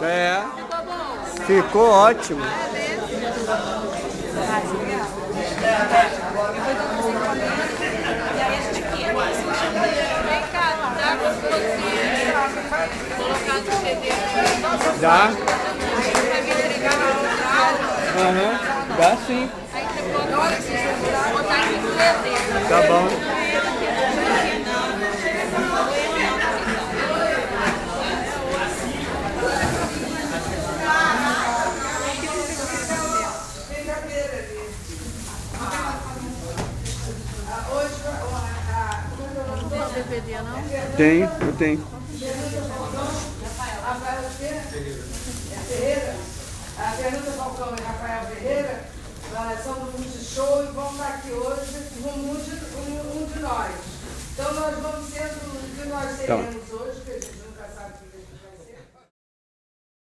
É. Ficou bom? Ficou ótimo. Vem cá, dá pra você colocar no CD. Dá? Vai me entregar no local. Aham. Dá sim. Aí você pode botar aqui no CD. Tá bom. DVD, não? Tem, eu tenho. A Fernanda Falcão e Rafael Ferreira são do Multishow e vão estar aqui hoje um de nós. Então nós vamos ser o que nós seremos hoje, que a gente